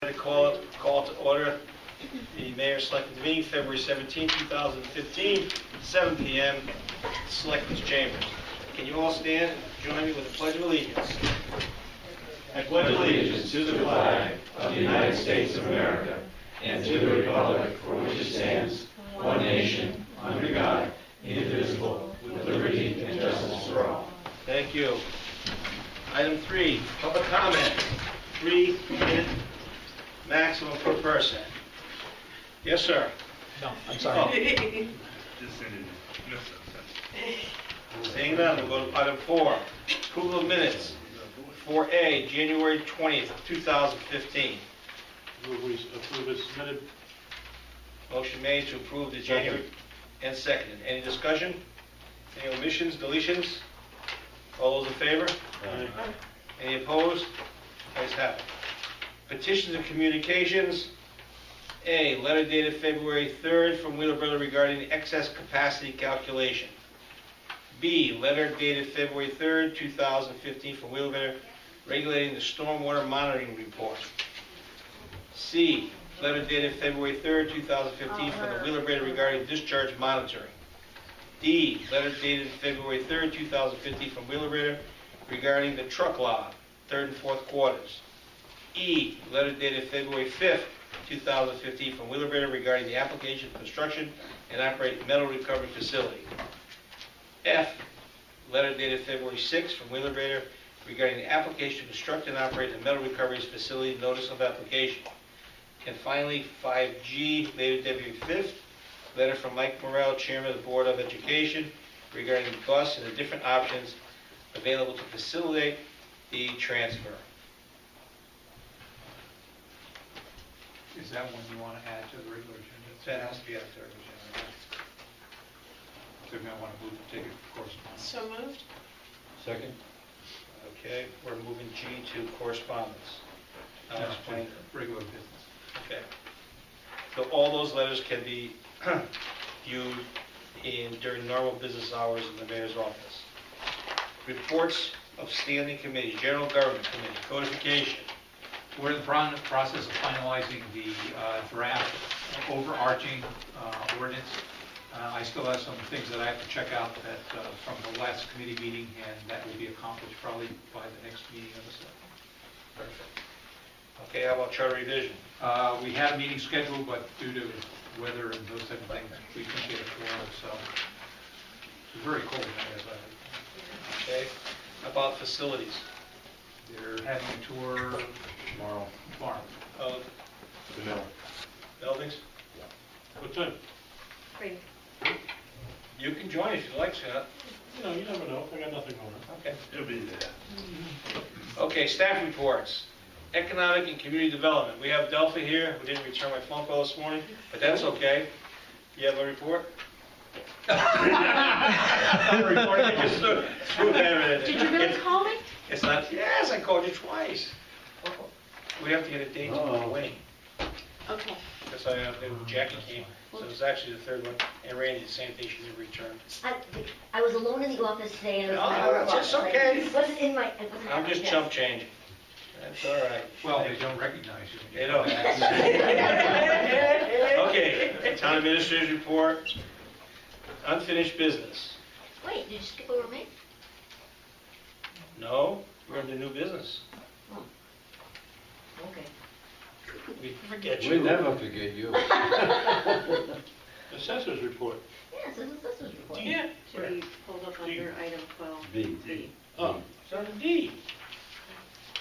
To call to order the Mayor's Selectmen's meeting, February 17, 2015, 7 p.m. Selectmen's Chambers. Can you all stand and join me with the Pledge of Allegiance? I pledge allegiance to the flag of the United States of America and to the republic for which it stands, one nation, under God, indivisible, with liberty and justice for all. Thank you. Item 3, public comment. 3-minute maximum per person. Yes, sir. No, I'm sorry. Staying on, we'll go to item 4. Approval of minutes. 4A, January 20th, 2015. Move we approve as submitted. Motion made to approve the January and seconded. Any discussion? Any omissions, deletions? All those in favor? Aye. Any opposed? Ayes have it. Petitions and communications. A, letter dated February 3rd from Wheeler Brother regarding the excess capacity calculation. B, letter dated February 3rd, 2015 from Wheeler Brother regulating the stormwater monitoring report. C, letter dated February 3rd, 2015 from the Wheeler Brother regarding discharge monitoring. D, letter dated February 3rd, 2015 from Wheeler Brother regarding the truck lot, 3rd and 4th quarters. E, letter dated February 5th, 2015 from Wheeler Brother regarding the application for construction and operate metal recovery facility. F, letter dated February 6th from Wheeler Brother regarding the application to construct and operate a metal recovery facility, notice of application. And finally, 5G, dated February 5th, letter from Mike Morrell, Chairman of the Board of Education, regarding the bus and the different options available to facilitate the transfer. Is that one you want to add to the regular agenda? That has to be added to our agenda. So we want to move to take it to correspondence. So moved. Second? Okay, we're moving G to correspondence. I'll No, explain. regular business. Okay. So all those letters can be viewed during normal business hours in the mayor's office. Reports of standing committees, General Government Committee, Codification. We're in the process of finalizing the draft overarching ordinance. I still have some things that I have to check out that from the last committee meeting, and that will be accomplished probably by the next meeting of the Select. Perfect. Okay, how about charter revision? We had a meeting scheduled, but due to weather and those type of things, we couldn't get it tomorrow, so it's very cold now, as I heard. Okay, how about facilities? They're having a tour Tomorrow. tomorrow. Of The mill. buildings? What time? Great. You can join if you like, Scott. You never know. I got nothing going on. Okay. It'll be there. Okay, staff reports. Economic and community development. We have Delphi here, who didn't return my phone call this morning, but that's okay. You have a report? I'm reporting it just through there. Did you really call me? It's not, yes, I called you twice. We have to get a date to Wayne. Okay. Because Jackie came, so it was actually the third one. And Randy, the same thing, she didn't return. I was alone in the office today, and Oh, that's okay. It wasn't in my. I'm just chump changing. That's all right. Well, they don't recognize you. They don't. Okay, town administrator's report. Unfinished business. Wait, did you skip over me? No, we're into new business. Oh. Okay. We forget We you. never forget you. Assessor's report. Yes, this was recorded. Yeah. Should be pulled up under item 12. B. Oh, So D,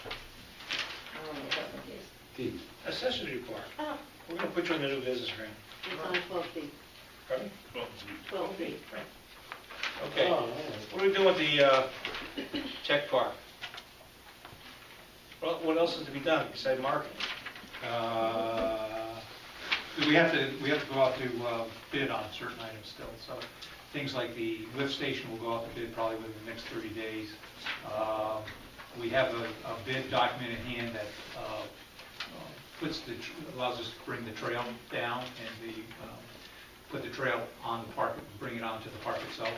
Oh, I got confused. D. assessor's report. Oh, We're gonna put you in the new business ring. it's on 12B. Pardon? 12B. Okay, Oh, all right. what are we doing with the tech park? Well, what else is to be done besides marketing? We have to go out to bid on certain items still, so things like the lift station will go out to bid probably within the next 30 days. We have a bid document in hand that allows us to bring the trail down and put the trail on the park, bring it onto the park itself.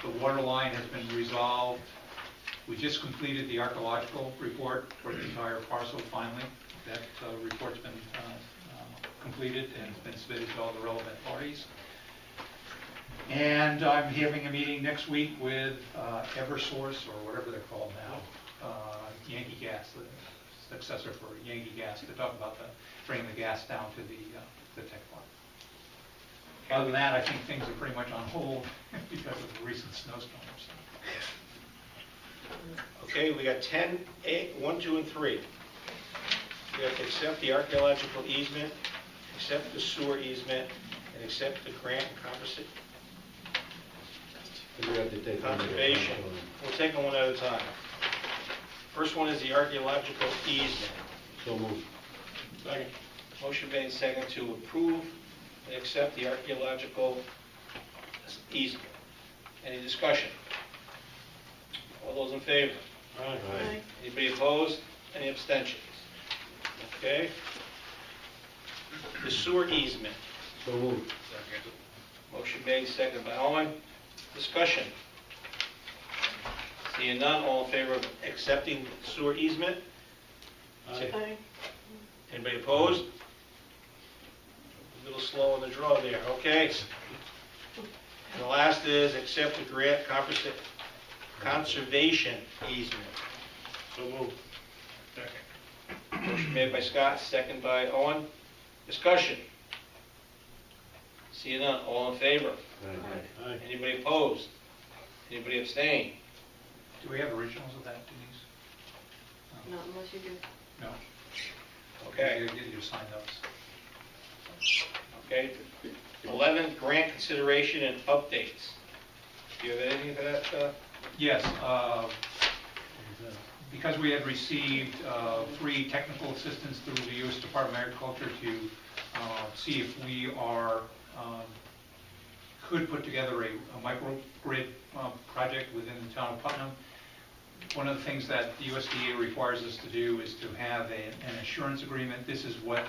The water line has been resolved. We just completed the archaeological report for the entire parcel finally. completed and it's been submitted to all the relevant parties. And I'm having a meeting next week with Eversource, or whatever they're called now, Yankee Gas, the successor for Yankee Gas, to talk about bringing the gas down to the tech park. Other than that, I think things are pretty much on hold because of the recent snowstorms. Okay, we got 10, 1, 2, and 3. We have to accept the archaeological easement, accept the sewer easement, and accept the grant and conservation. We'll take them one at a time. First one is the archaeological easement. So moved. Second. Motion made second to approve and accept the archaeological easement. Any discussion? All those in favor? Aye. Anybody opposed? Any abstentions? Okay. The sewer easement. So moved. Motion made, seconded by Owen. Discussion. Seeing none, all in favor of accepting the sewer easement? Aye. Anybody opposed? A little slow on the draw there, okay. And the last is accept the grant conservation easement. So moved. Motion made by Scott, second by Owen. Discussion. Seeing none, all in favor? Aye. Anybody opposed? Anybody abstain? Do we have originals of that, Denise? Not unless you do. No. Okay. You signed those. Okay. 11, grant consideration and updates. Do you have anything for that? Yes, because we had received free technical assistance through the U.S. Department of Agriculture to see if we could put together a microgrid project within the town of Putnam. One of the things that the USDA requires us to do is to have an assurance agreement. This is what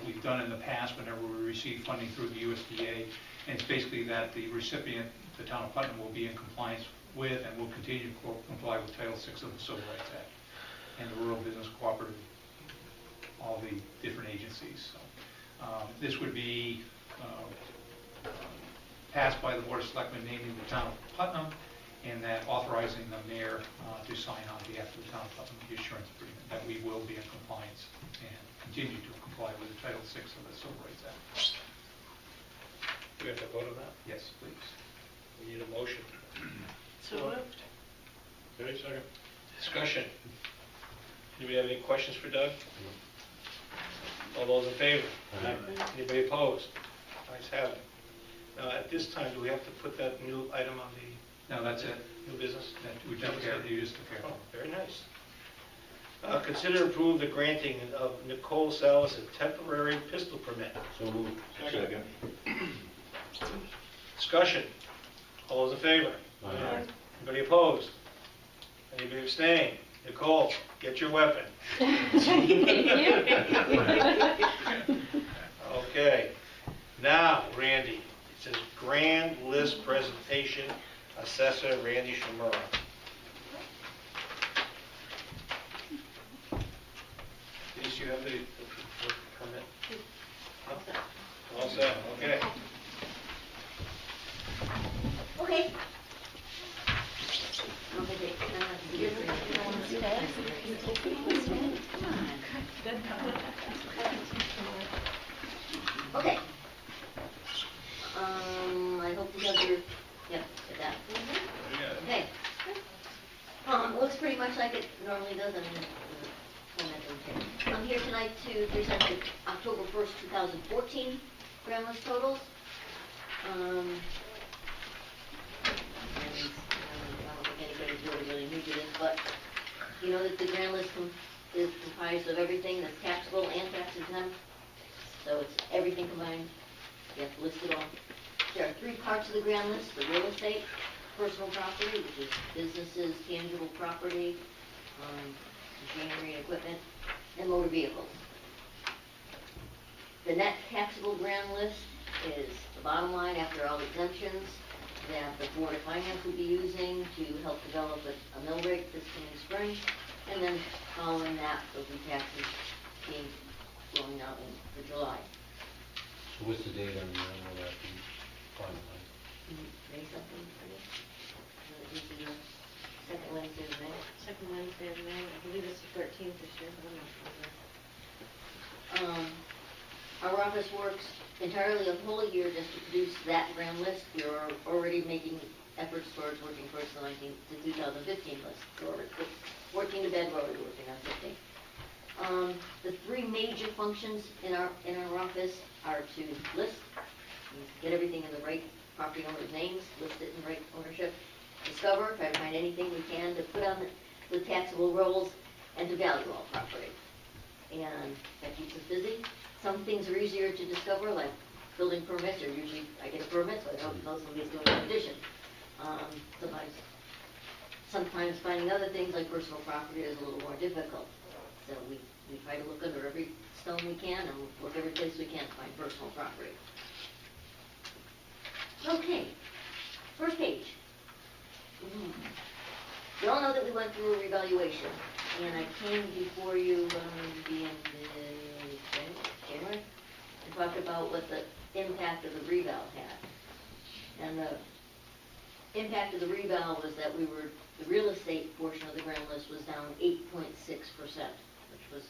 we've done in the past whenever we receive funding through the USDA. And it's basically that the recipient, the town of Putnam, will be in compliance with and will continue to comply with Title VI of the Civil Rights Act and the Rural Business Cooperative, all the different agencies. So, this would be passed by the Board of Selectmen naming the town of Putnam, and that authorizing the mayor to sign on behalf of the town of Putnam the assurance agreement that we will be in compliance and continue to comply with the Title VI of the Civil Rights Act. Do we have to vote on that? Yes, please. We need a motion. So moved. Okay, second. Discussion. Do we have any questions for Doug? All those in favor? Aye. Anybody opposed? Ayes have it. Now, at this time, do we have to put that new item on the No, that's it. new business? That we took care of. You just took care Oh, of it. very nice. Consider approve the granting of Nicole Salas a temporary pistol permit. So moved. Second. Discussion. All those in favor? Aye. Anybody opposed? Anybody abstain? Nicole, get your weapon. Okay. Now, Randy, it says grand list presentation, Assessor Randy Shimura. Denise, you have the permit? All set. All set, okay. Okay. Okay. I hope you have your, yep, get that. Okay. Looks pretty much like it normally does. I'm here tonight to present the October 1st, 2014 grand list totals. And, I don't think anybody's really new to this, but you know that the grand list is comprised of everything that's taxable and tax exempt. So it's everything combined. You have to list it all. There are 3 parts of the grand list: the real estate, personal property, which is businesses, tangible property, machinery and equipment, and motor vehicles. The net taxable grand list is the bottom line after all exemptions that the Board of Finance will be using to help develop a mill rate this coming spring, and then following that, there'll be taxes being flowing out for July. So what's the date on that, will that be finalized? May something, I guess. It'll be the second Wednesday of May. Second Wednesday of May, I believe it's the 13th this year, but I'm not sure. Our office works entirely a whole year just to produce that grand list. We are already making efforts towards working towards the 2015 list. We're 14 to bed, we're already working on 15. The three major functions in our office are to list, get everything in the right property owner's names, list it in the right ownership, discover, try to find anything we can to put on the taxable rolls, and to value all property. And that keeps us busy. Some things are easier to discover, like building permits, or usually I get a permit, so I don't know somebody's doing an addition. Sometimes finding other things like personal property is a little more difficult. So we try to look under every stone we can and look every place we can to find personal property. Okay, first page. You all know that we went through a revaluation, and I came before you the end of January and talked about what the impact of the reval had. And the impact of the reval was that the real estate portion of the grand list was down 8.6%, which was,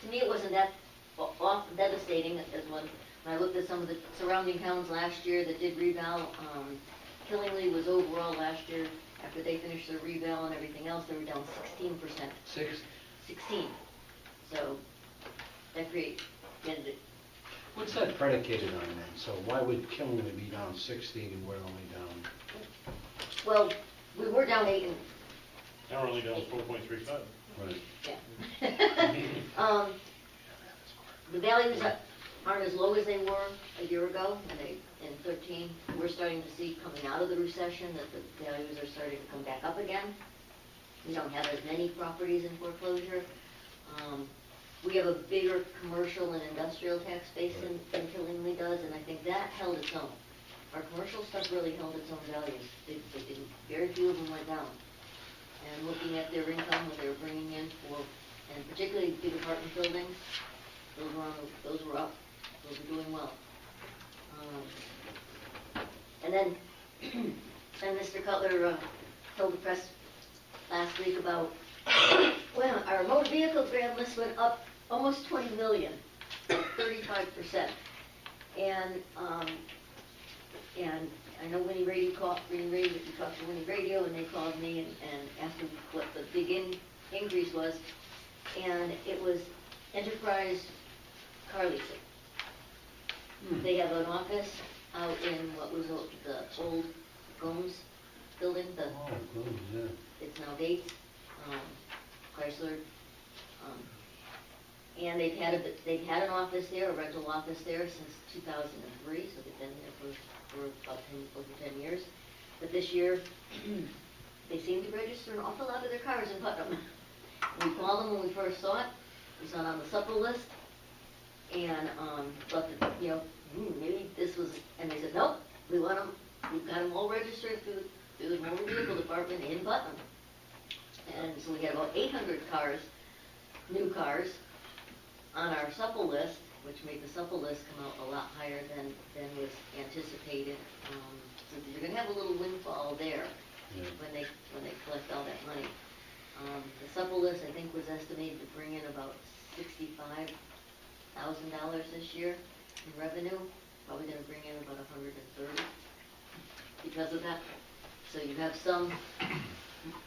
to me, it wasn't that devastating as when I looked at some of the surrounding towns last year that did reval. Killingly was overall last year, after they finished their reval and everything else, they were down 16%. 16. So that created. What's that predicated on then? So why would Killingly be down 16 and we're only down? Well, we were down 8 and They're only down 4.35. Right. yeah. The values aren't as low as they were a year ago, and in 13. We're starting to see, coming out of the recession, that the values are starting to come back up again. We don't have as many properties in foreclosure. We have a bigger commercial and industrial tax base than Killingly does, and I think that held its own. Our commercial stuff really held its own values. Very few of them went down. And looking at their income, what they were bringing in and particularly big apartment buildings, those were up. Those were doing well. And then Mr. Cutler told the press last week about, well, our motor vehicle grand list went up almost 20 million, 35%. And I know Winnie Radio talked to Winnie Radio, and they called me and asked me what the big increase was, and it was enterprise car leasing. They have an office out in what was the old Gomes building. Gomes, yeah. It's now Gates, Chrysler, and they've had an office there, a rental office there since 2003. So they've been there for about over 10 years. But this year, they seem to register an awful lot of their cars in Putnam. We called them when we first saw it. It was not on the supple list. And thought that, maybe this was, and they said, nope, we want them, we've got them all registered through the motor vehicle department in Putnam. And so we had about 800 cars, new cars, on our supple list, which made the supple list come out a lot higher than was anticipated. So you're going to have a little windfall there when they collect all that money. The supple list, I think, was estimated to bring in about $65,000 this year in revenue. Probably going to bring in about 130 because of that. So you have some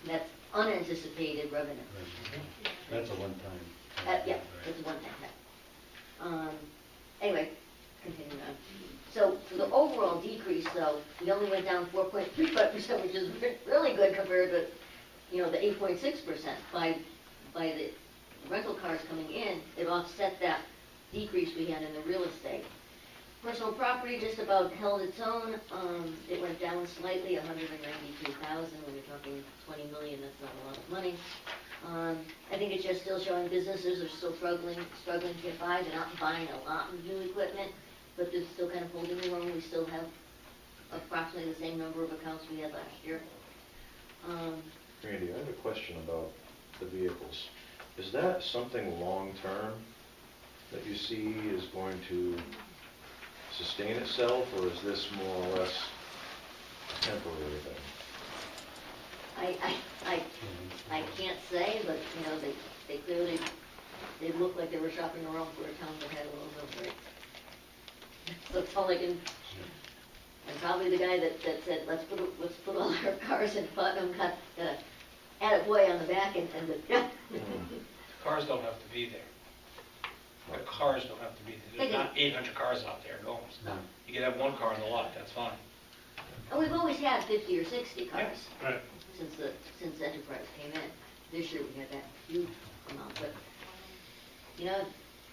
that's unanticipated revenue. That's a one-time. Yeah, it's a one-time. Anyway, continuing on. So for the overall decrease, though, we only went down 4.35%, which is really good compared to, the 8.6%. By the rental cars coming in, it offset that decrease we had in the real estate. Personal property just about held its own. It went down slightly, 192,000. When you're talking 20 million, that's not a lot of money. I think it's just still showing businesses are still struggling to get by. They're not buying a lot of new equipment, but they're still kind of holding their own. We still have approximately the same number of accounts we had last year. Randy, I have a question about the vehicles. Is that something long-term that you see is going to sustain itself, or is this more or less a temporary thing? I can't say, but, you know, they clearly, they looked like they were shopping around for a town that had a low mill rate. So that's all I can, and probably the guy that said, let's put all our cars in Putnam, got the attaboy on the back and the, Cars don't have to be there. The cars don't have to be there. There's not 800 cars out there going. No. You can have one car in the lot, that's fine. and we've always had 50 or 60 cars. Right. Since Enterprise came in. This year we had that huge amount, but, you know,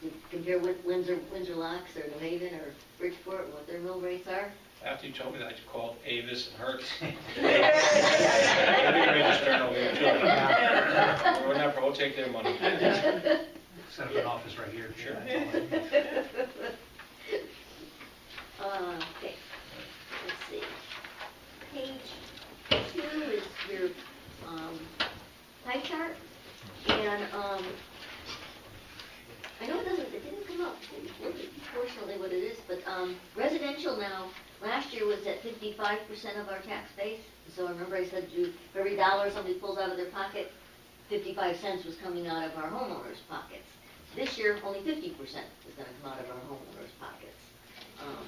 you compare with Windsor Locks or New Haven or Bridgeport, what their mill rates are. After you told me that, you called Avis and Hertz. Let me register over here, too. We're not, we'll take their money. Set up an office right here. Sure. Okay, let's see. Page 2 is your pie chart, and I know it didn't come up fortunately what it is, but residential now, last year was at 55% of our tax base. So I remember I said for every dollar somebody pulls out of their pocket, 55 cents was coming out of our homeowners' pockets. This year, only 50% is going to come out of our homeowners' pockets.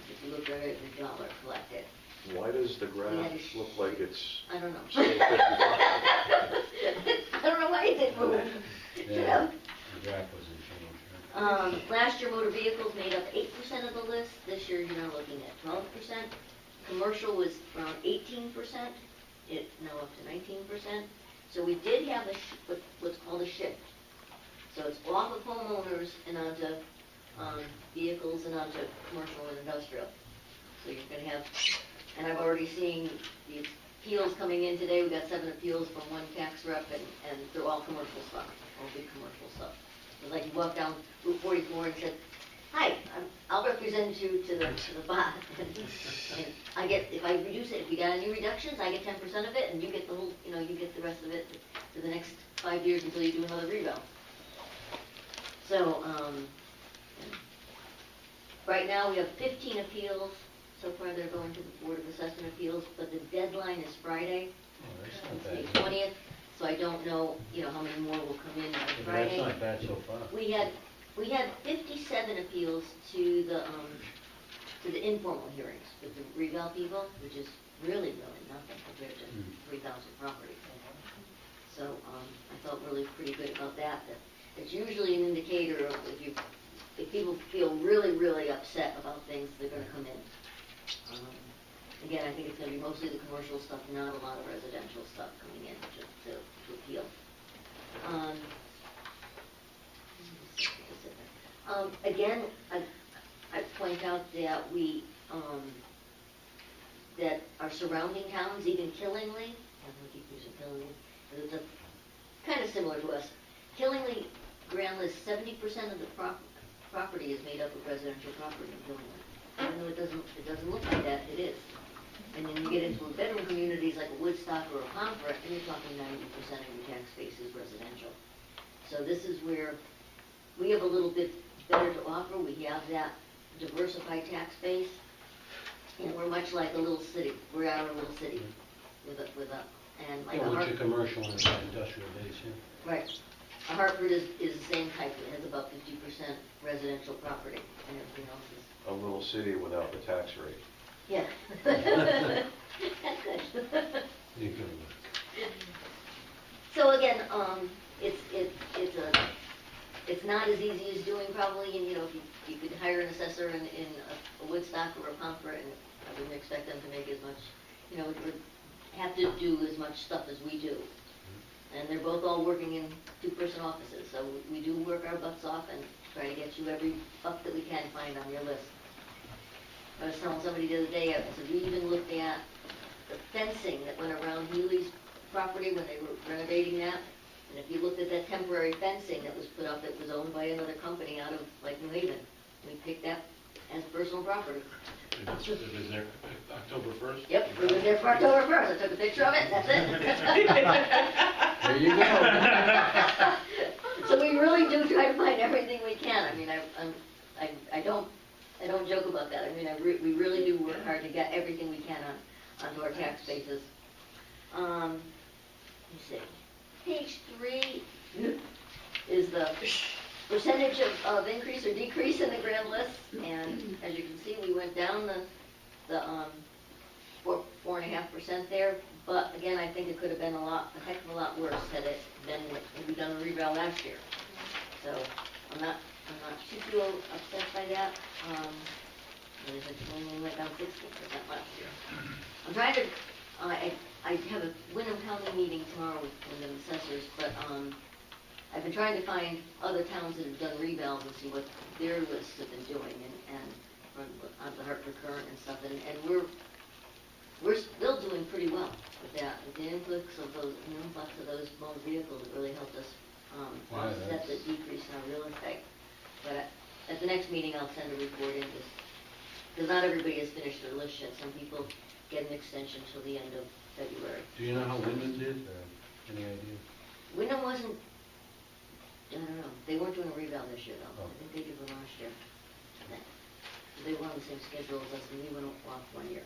If you look at every dollar collected. Why does the graph look like it's I don't know. still 55? I don't know why it didn't move. You Yeah, know? the graph wasn't changed. Last year, motor vehicles made up 8% of the list. This year, you're now looking at 12%. Commercial was around 18%. It's now up to 19%. So we did have what's called a shift. So it's off of homeowners and onto vehicles and onto commercial and industrial. So you're going to have, and I've already seen the appeals coming in today. We got 7 appeals from one tax rep, and they're all commercial stuff, all big commercial stuff. It's like you walk down Route 44 and said, "Hi, I'll represent you to the bot." And I get, if I reduce it, if you got any reductions, I get 10% of it, and you get the whole, you know, you get the rest of it for the next 5 years until you do another revale. So, right now we have 15 appeals. So far they're going to the Board of Assessment Appeals, but the deadline is Friday, Oh, that's May not bad. 20th. So I don't know, you know, how many more will come in by But Friday. that's not bad so far. We had 57 appeals to the informal hearings with the revale people, which is really nothing compared to 3,000 properties. So I felt really pretty good about that. It's usually an indicator of if people feel really upset about things, they're going to come in. Again, I think it's going to be mostly the commercial stuff, not a lot of residential stuff coming in to appeal. Again, I point out that that our surrounding towns, even Killingly, I'm going to keep using Killingly, because it's kind of similar to us. Killingly, Grand List, 70% of the property is made up of residential property in Killingly. Even though it doesn't look like that, it is. And then you get into bedroom communities like a Woodstock or a Pomfret, and you're talking 90% of your tax base is residential. So this is where we have a little bit better to offer. We have that diversified tax base, and we're much like a little city. We're our little city with a and like Yeah, a with your Hartford. commercial and industrial base, yeah. Right. A Hartford is the same type. It has about 50% residential property, and everything else is. A little city without the tax rate. Yeah. That's good. You could So again, it's not as easy as doing probably, and you know, if you could hire an assessor in a Woodstock or a Pomfret, and I wouldn't expect them to make as much, you know, would have to do as much stuff as we do. And they're both all working in 2-person offices, so we do work our butts off and try to get you every buck that we can find on your list. I was telling somebody the other day, I said, we even looked at the fencing that went around Healy's property when they were renovating that. And if you looked at that temporary fencing that was put up, it was owned by another company out of, like, New Haven. We picked that as personal property. It was there October 1st? Yep, we were there for October 1st. I took a picture of it, that's it. There you go. So we really do try to find everything we can. I mean, I I don't joke about that. I mean, we really do work hard to get everything we can onto our tax bases. Let me see. Page 3 is the percentage of increase or decrease in the grand list, and as you can see, we went down the 4.5% there. But again, I think it could have been a heck of a lot worse had it been had we done a reval last year. So I'm not too upset by that. We went down 16% last year. I'm trying to. I have a Wyndham County meeting tomorrow with the assessors, but I've been trying to find other towns that have done revals and see what their lists have been doing, and on the Hartford Current and stuff, and we're still doing pretty well with that. With the influx of those motor vehicles, it really helped us offset the decrease in our real estate. But at the next meeting, I'll send a report in, because not everybody has finished their list yet. Some people get an extension till the end of February. Do you know how Wyndham did, or any idea? Wyndham wasn't, I don't know, they weren't doing a reval this year though. Oh. I think they did one last year. They were on the same schedule as us, and we went off 1 year.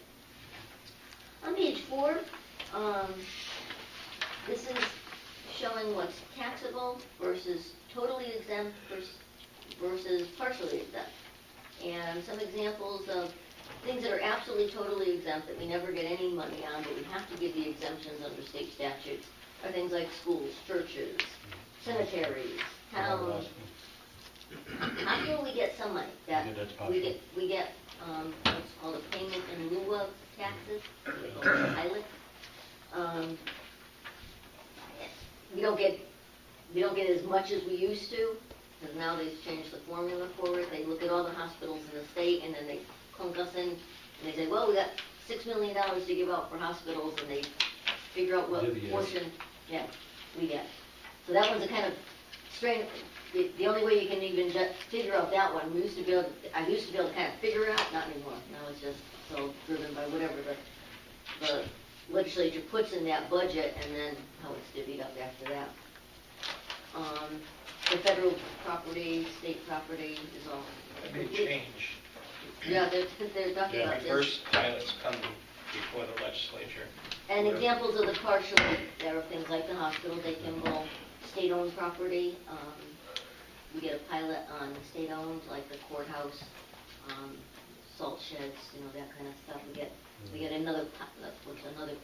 On page 4, this is showing what's taxable versus totally exempt versus partially exempt. And some examples of things that are absolutely totally exempt that we never get any money on, but we have to give the exemptions under state statutes, are things like schools, churches, cemeteries, towns. Hospital, we get some money. We get what's called a payment in lieu of taxes, they call it a pilot. We don't get as much as we used to, because now they've changed the formula for it. They look at all the hospitals in the state, and then they clunk us in, and they say, well, we got $6 million to give out for hospitals, and they figure out what portion, we get. So that one's a kind of strange. The only way you can even figure out that one, I used to be able to kind of figure it out, not anymore. Now it's just so driven by whatever the legislature puts in that budget, and then how it's divvied up after that. The federal property, state property is all. That may change. Yeah, they're talking about this. First pilots come before the legislature. And examples of the partial, there are things like the hospital, Lake Kimball, state-owned property. We get a pilot on state-owned, like the courthouse, salt sheds, that kind of stuff. We get another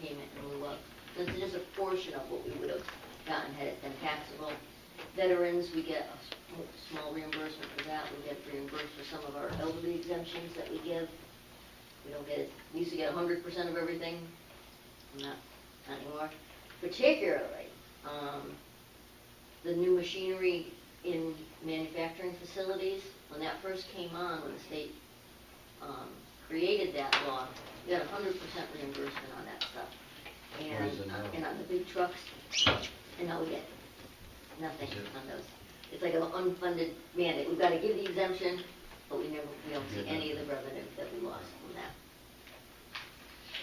payment in lieu of. This is just a portion of what we would have gotten had it been taxable. Veterans, we get a small reimbursement for that. We get reimbursed for some of our elderly exemptions that we give. We don't get it. We used to get 100% of everything. Not anymore. Particularly, the new machinery in manufacturing facilities, when that first came on, when the state created that law, we got 100% reimbursement on that stuff. And on the big trucks, and now we get nothing on those. It's like an unfunded mandate. We've got to give the exemption, but we don't see any of the revenue that we lost from that.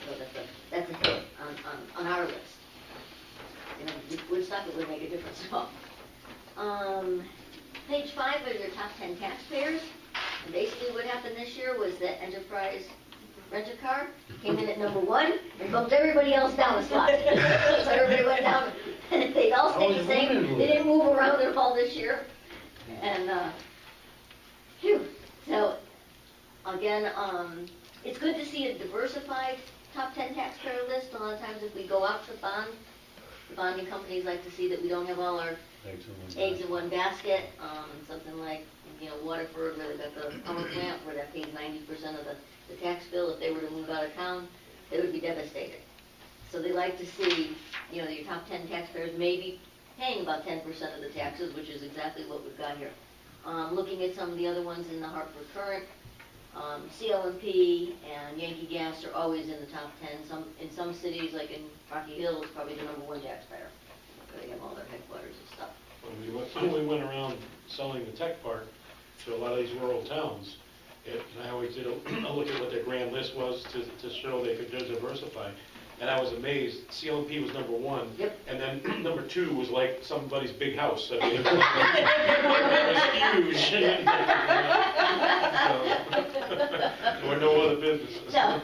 So that's a hit on our list. Woodstock, it would make a difference at all. Page 5 are your top 10 taxpayers. And basically what happened this year was that Enterprise Rent-A-Car came in at number 1 and bumped everybody else down a spot. So everybody went down, and they all stayed the same. They didn't move around at all this year. And, so, again, it's good to see a diversified top 10 taxpayer list. A lot of times if we go out to bond, the bonding companies like to see that we don't have all our eggs in one basket. Something like, Waterford, where they've got the power plant, where that pays 90% of the tax bill. If they were to move out of town, they would be devastated. So they like to see, your top 10 taxpayers may be paying about 10% of the taxes, which is exactly what we've got here. Looking at some of the other ones in the Hartford Current, CLMP and Yankee Gas are always in the top 10. In some cities, like in Rocky Hill, it's probably the number 1 taxpayer. They have all their headquarters and stuff. When we went around selling the tech park to a lot of these rural towns, I always did a look at what their grand list was to show they could diversify. And I was amazed. CLMP was number 1, yep. And then number 2 was like somebody's big house. I mean, it was huge. no other businesses. No.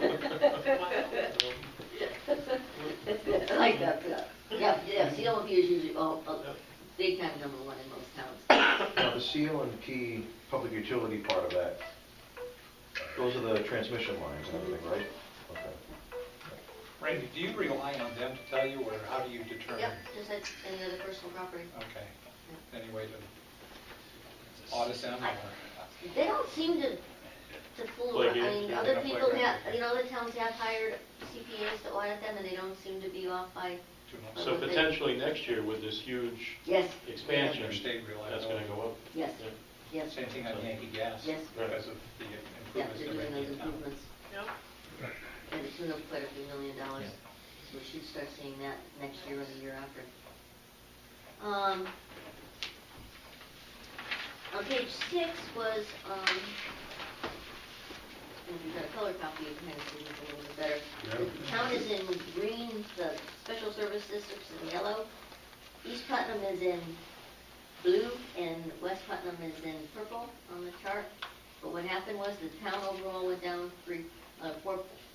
I like that, yeah, CLMP is usually, big time number one in most towns. Now, the seal and key public utility part of that, those are the transmission lines and everything, right? Okay. Randy, do you rely on them to tell you, or how do you determine? Yep, just like any other personal property. Okay, any way to audit them, or? They don't seem to fool Play around. I games. mean, Yeah, other they don't play people around. have, other towns have hired CPAs to audit them, and they don't seem to be off by, Too much. So potentially next year with this huge yes, expansion, Your state that's gonna reliability. go up. yes, Yeah. yes, Same thing on Yankee Gas. Yes. Because of the yeah, improvements they're they're doing making those in town. improvements. And it's gonna quite a few $1 million, so we should start seeing that next year or the year after. On page 6 was, if you've got a color copy, you can kind of see it a little bit better. The town is in green, the special service district's in yellow. East Putnam is in blue, and West Putnam is in purple on the chart. But what happened was the town overall went down 4.5%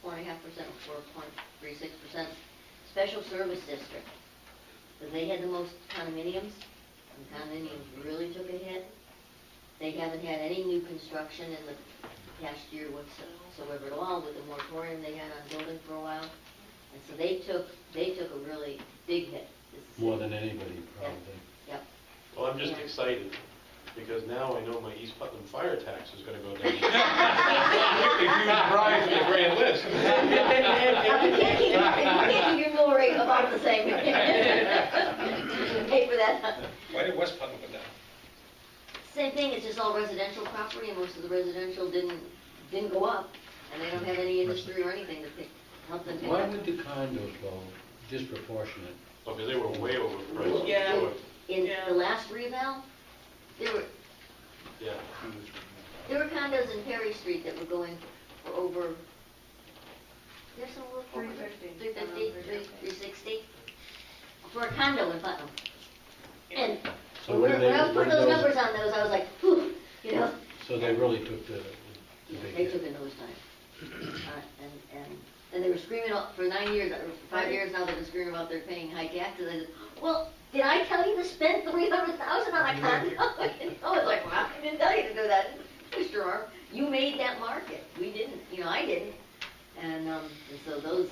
or 4.36%. Special service district, because they had the most condominiums, and condominiums really took a hit. They haven't had any new construction in the past year whatsoever at all, with the moratorium they had on building for a while. And so they took a really big hit. More than anybody, probably. Yep. Well, I'm just Yeah. excited, because now I know my East Putnam fire tax is gonna go down. If you rise The grand list. You can't keep your mill rate about the same. Pay for that. Why did West Putnam go down? Same thing, it's just all residential property, and most of the residential didn't go up, and they don't have any industry or anything to help them pick Why up. would the condos go disproportionate? Okay, they were way overpriced. Yeah. In Yeah. the last reval, there were condos in Perry Street that were going for over, there's some over 350. 350, 360, for a condo in Putnam. And So when when I was putting those numbers on those, I was like, whew, So they really took the big They hit. took a nosedive. And they were screaming for 9 years, or 5 years now, they've been screaming about they're paying high taxes. I said, well, did I tell you to spend $300,000 on a condo? I was like, well, I didn't tell you to do that, Mr. Arm. You made that market. We didn't, I didn't. And so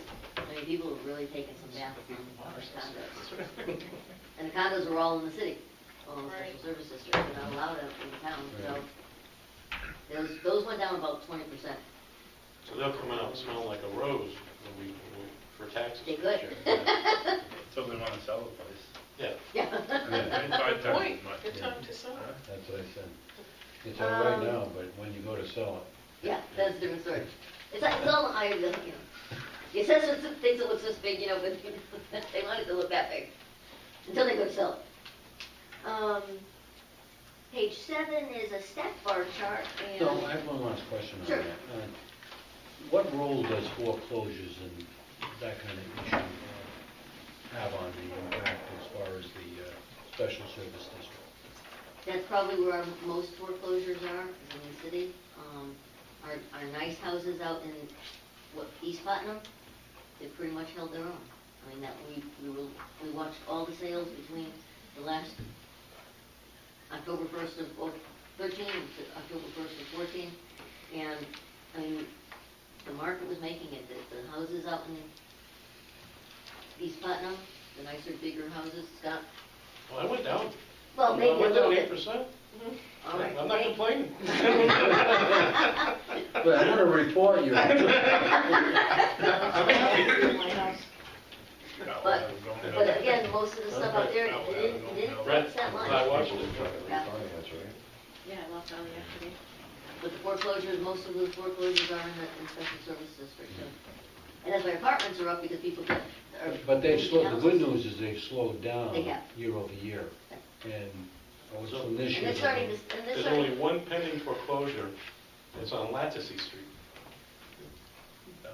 people have really taken some bath on condos. And the condos were all in the city, all in the special service district. They're not allowed out in town, so those went down about 20%. So they'll come out smelling like a rose when we for taxes. They could. next year. Yeah. So they want to sell the place. Yeah. Yeah. Good point, good time to sell. That's what I said. It's all right now, but when you go to sell it, Yeah, that's a different story. It's all, the assessor thinks it looks this big, but they want it to look that big, until they go to sell it. Page 7 is a stack bar chart, and. so I have one last question on Sure. that. What role does foreclosures and that kind of issue have on the impact as far as the special service district? That's probably where our most foreclosures are, is in the city. Our nice houses out in, East Putnam, they've pretty much held their own. I mean, that we watched all the sales between the last October 1st of 13 to October 1st of 14, and, I mean, the market was making it, the houses out in East Putnam, the nicer, bigger houses, Scott, Well, I went down. well, maybe I a went little down bit. 8%. All right. I'm not complaining. But I want to report you. But again, most of the stuff out there, it didn't Brett, cost that much. I watched it. Yeah. Finance, right? Yeah, I lost all yesterday. But the foreclosures, most of the foreclosures are in special service district too. And that's why apartments are up, because people get. But they've slowed, the good news is they've slowed down They have. year over year. And from this And year. they're starting to, and they're There's starting. only one pending foreclosure, it's on Lattice Street.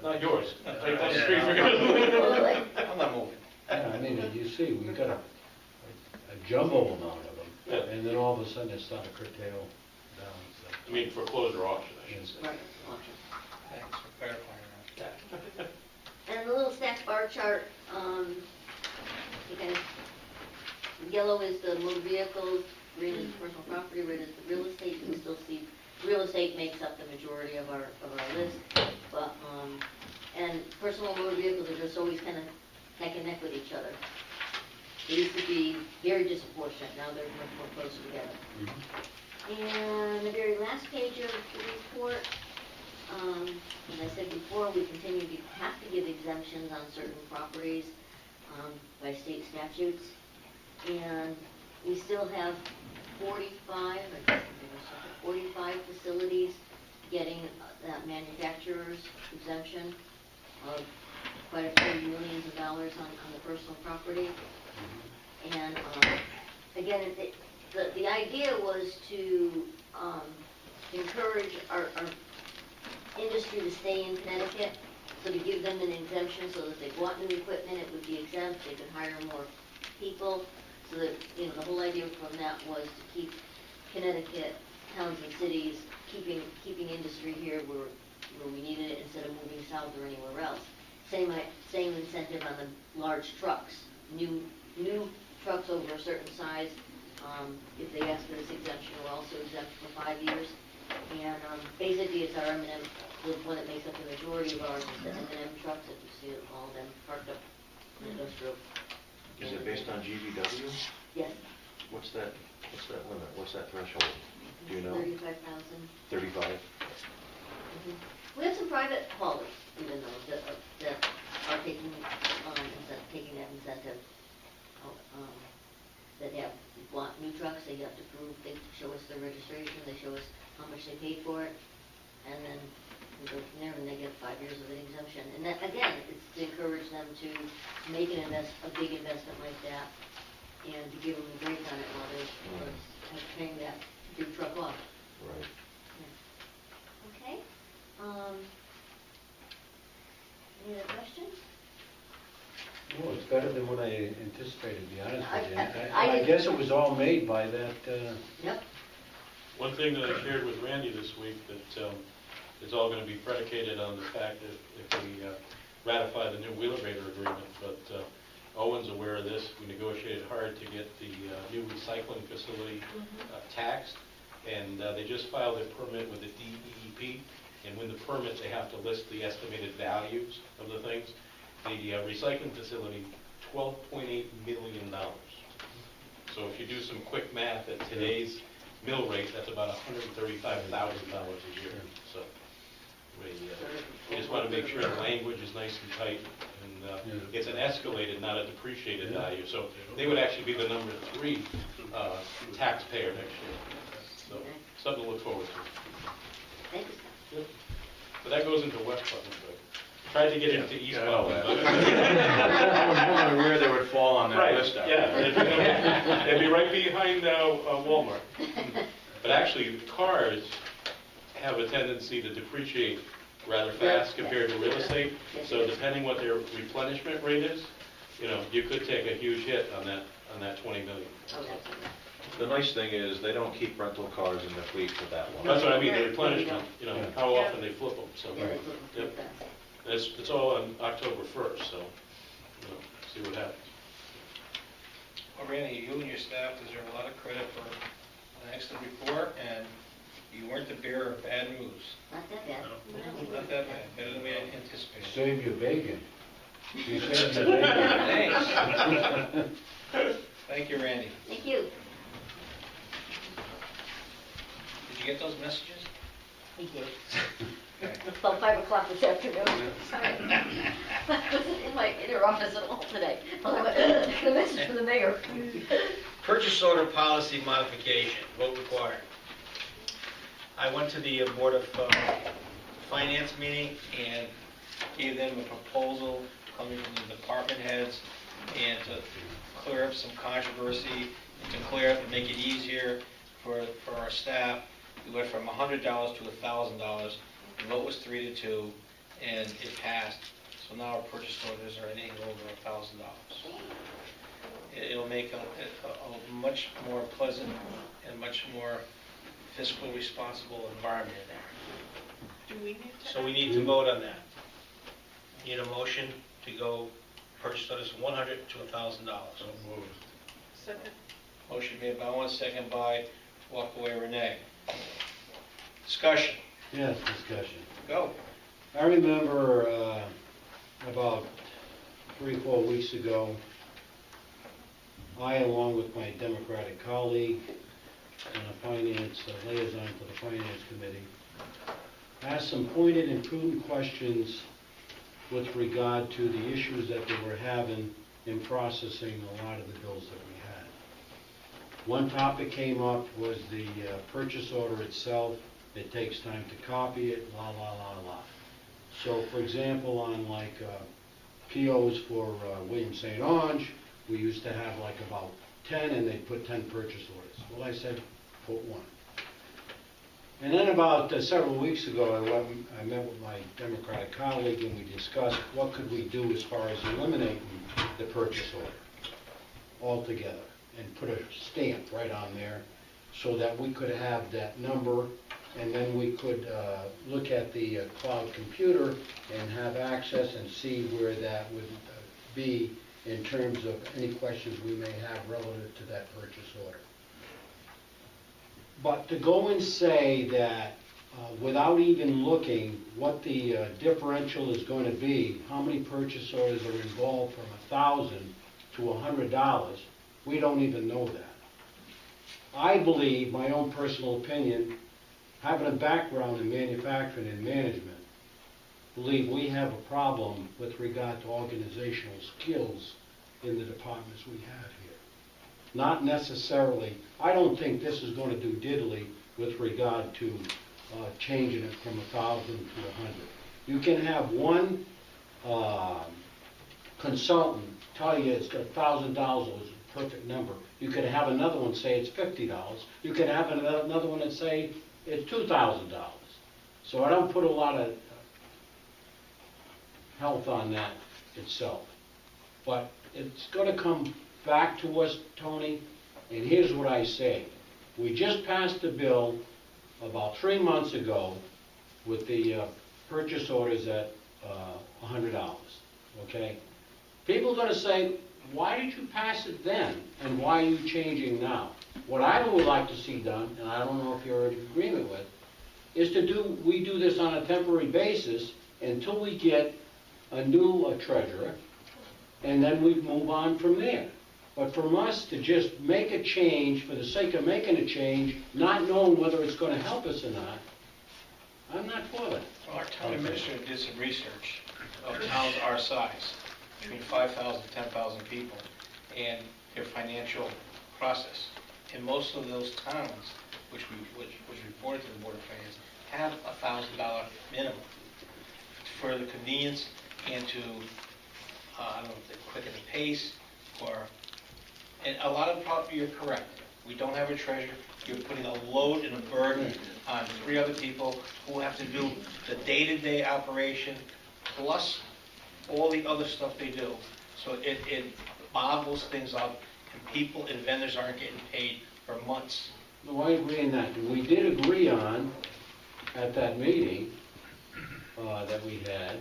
Not yours, right down the street. Well, like, I'm not moving. Yeah, I mean, you see, we've got a jumbo amount of them. Yeah. And then all of a sudden it's starting to curtail down, so. I mean foreclosure auction, I should say. Right, auction. Thanks for clarifying that. And the little stack bar chart, you kind of, yellow is the motor vehicles, green is personal property, red is the real estate. You can still see real estate makes up the majority of our list, but, and personal motor vehicles are just always kind of neck and neck with each other. They used to be very disproportionate, now they're much more closer together. And the very last page of the report, as I said before, we continue to have to give exemptions on certain properties by state statutes. And we still have 45 facilities getting that manufacturer's exemption of quite a few millions of dollars on the personal property. And again, the idea was to encourage our industry to stay in Connecticut, so to give them an exemption so that if they bought new equipment, it would be exempt, they could hire more people, so that, you know, the whole idea from that was to keep Connecticut towns and cities, keeping industry here where we needed it instead of moving south or anywhere else. Same incentive on the large trucks. New trucks over a certain size, if they ask for this exemption, we're also exempt for 5 years. And basically it's our M&M, the one that makes up the majority of ours is the M&M trucks that you see all of them parked up in industrial. Is it based on GVW? Yes. What's that limit? What's that threshold? Do you know? 35,000. 35? We have some private haulers, even though, that are taking that incentive. That have bought new trucks, they have to prove, they show us their registration, they show us how much they paid for it, and then we go from there and they get 5 years of an exemption. And that, again, it's to encourage them to make a big investment like that, and to give them a break on it while they're paying that big truck off. Right. Yeah. Okay. Any other questions? Well, it's better than what I anticipated, to be honest with you. I I guess it was all made by that, Yep. One thing that I shared with Randy this week, that it's all going to be predicated on the fact that if we ratify the new Wheelabrator agreement, but Owen's aware of this. We negotiated hard to get the new recycling facility taxed, and they just filed a permit with the DEP, and when the permit, they have to list the estimated values of the things. The recycling facility, $12.8 million. So if you do some quick math at today's mill rate, that's about $135,000 a year. So we just want to make sure the language is nice and tight, and it's an escalated, not a depreciated value. So they would actually be the number 3 taxpayer next year. So something to look forward to. Thank you. But that goes into West Putnam. Tried to get into East Putnam. I was wondering where they would fall on that Right, list. yeah, it'd be right behind Walmart. But actually, cars have a tendency to depreciate rather fast compared to real estate. So depending what their replenishment rate is, you know, you could take a huge hit on that 20 million. The nice thing is they don't keep rental cars in the fleet for that long. That's what I mean, the replenishment, you know, how often they flip them. So, Yeah, they flip them yep. fast. And it's all on October 1st, so, you know, see what happens. Well, Randy, you and your staff deserve a lot of credit for an excellent report, and you weren't the bearer of bad news. Not that bad. Not that bad, better than we anticipated. save your bacon. You saved your bacon. Thanks. Thank you, Randy. Thank you. Did you get those messages? He did. Okay. About 5 o'clock this afternoon. Sorry. I was in my inner office at home today. I went, the message from the mayor. Purchase order policy modification, vote required. I went to the Board of Finance meeting and gave them a proposal coming from the department heads and to clear up some controversy and to clear up and make it easier for our staff. We went from $100 to $1,000. The vote was 3-2, and it passed. So now our purchase orders are anything over $1,000. It'll make a much more pleasant and much more fiscally responsible environment in there. Do we need to? So we need to vote on that. Need a motion to go purchase orders from $100 to $1,000. Second. Motion made by one, second by Walkaway Renee. Discussion. Yes, discussion. Go. I remember about 3 or 4 weeks ago, I, along with my Democratic colleague and a finance liaison to the Finance Committee, asked some pointed and prudent questions with regard to the issues that they were having in processing a lot of the bills that we had. One topic came up was the purchase order itself. It takes time to copy it, la, la, la, la. So, for example, on like POs for William St. Onge, we used to have like about 10, and they'd put 10 purchase orders. Well, I said, put 1. And then about several weeks ago, I met with my Democratic colleague, and we discussed what could we do as far as eliminating the purchase order altogether, and put a stamp right on there so that we could have that number, and then we could look at the cloud computer and have access and see where that would be in terms of any questions we may have relative to that purchase order. But to go and say that without even looking what the differential is going to be, how many purchase orders are involved from $1,000 to $100, we don't even know that. I believe, my own personal opinion, having a background in manufacturing and management, believe we have a problem with regard to organizational skills in the departments we have here. Not necessarily, I don't think this is going to do diddly with regard to changing it from 1,000 to 100. You can have one consultant tell you it's $1,000 is a perfect number. You could have another one say it's $50. You could have another one that say it's $2,000. So I don't put a lot of health on that itself. But it's going to come back to us, Tony, and here's what I say. We just passed a bill about 3 months ago with the purchase orders at $100, okay? People are going to say, why did you pass it then, and why are you changing now? What I would like to see done, and I don't know if you're in agreement with, is we do this on a temporary basis until we get a new treasurer, and then we move on from there. But from us to just make a change for the sake of making a change, not knowing whether it's going to help us or not, I'm not for that. Well, our town administrator did some research of towns our size, between 5,000 to 10,000 people, and their financial process. And most of those towns, which reported to the Board of Finance, have $1,000 minimum for the convenience and to, I don't know if they're quicken the pace, or, and a lot of problems, you're correct. We don't have a treasurer. You're putting a load and a burden on 3 other people who have to do the day-to-day operation, plus all the other stuff they do. So it boggles things up, and people and vendors aren't getting paid for months. No, I agree on that. We did agree on, at that meeting that we had,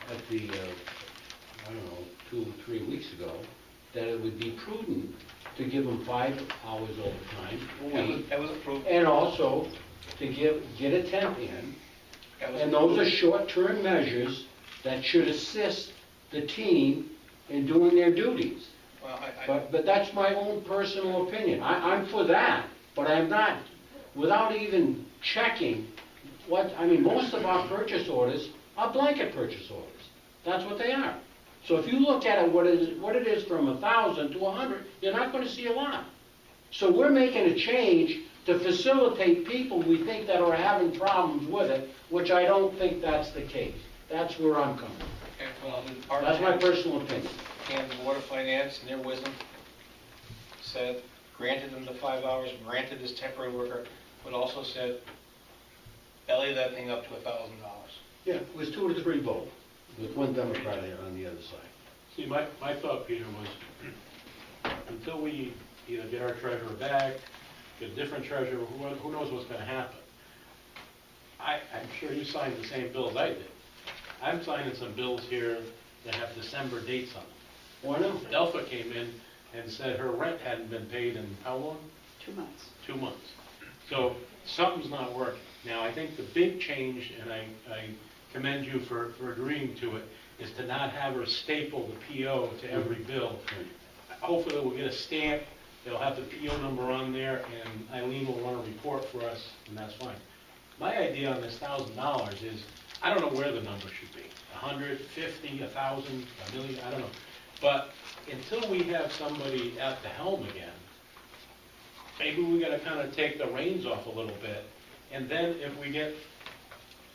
at the, I don't know, 2 or 3 weeks ago, that it would be prudent to give them 5 hours overtime a week. That was approved. And also to get a temp in. And those are short-term measures that should assist the team in doing their duties. Well, But that's my own personal opinion. I'm for that, but I'm not, without even checking most of our purchase orders are blanket purchase orders. That's what they are. So if you look at it, what it is from 1,000 to 100, you're not going to see a lot. So we're making a change to facilitate people we think that are having problems with it, which I don't think that's the case. That's where I'm coming from. That's my personal opinion. And the Board of Finance, in their wisdom, said, granted them the 5 hours, granted this temporary worker, but also said, belly that thing up to $1,000. Yeah, it was 2 to 3 votes, with 1 Democrat on the other side. See, my thought, Peter, was until we either get our treasurer back, get a different treasurer, who knows what's going to happen. I'm sure you signed the same bills I did. I'm signing some bills here that have December dates on them. Why not? Delpha came in and said her rent hadn't been paid in how long? 2 months. 2 months. So something's not working. Now, I think the big change, and I commend you for agreeing to it, is to not have her staple the PO to every bill. Hopefully we'll get a stamp, it'll have the PO number on there, and Eileen will run a report for us, and that's fine. My idea on this $1,000 is, I don't know where the number should be, 100, 50, 1,000, a million, I don't know. But until we have somebody at the helm again, maybe we gotta kind of take the reins off a little bit, and then if we get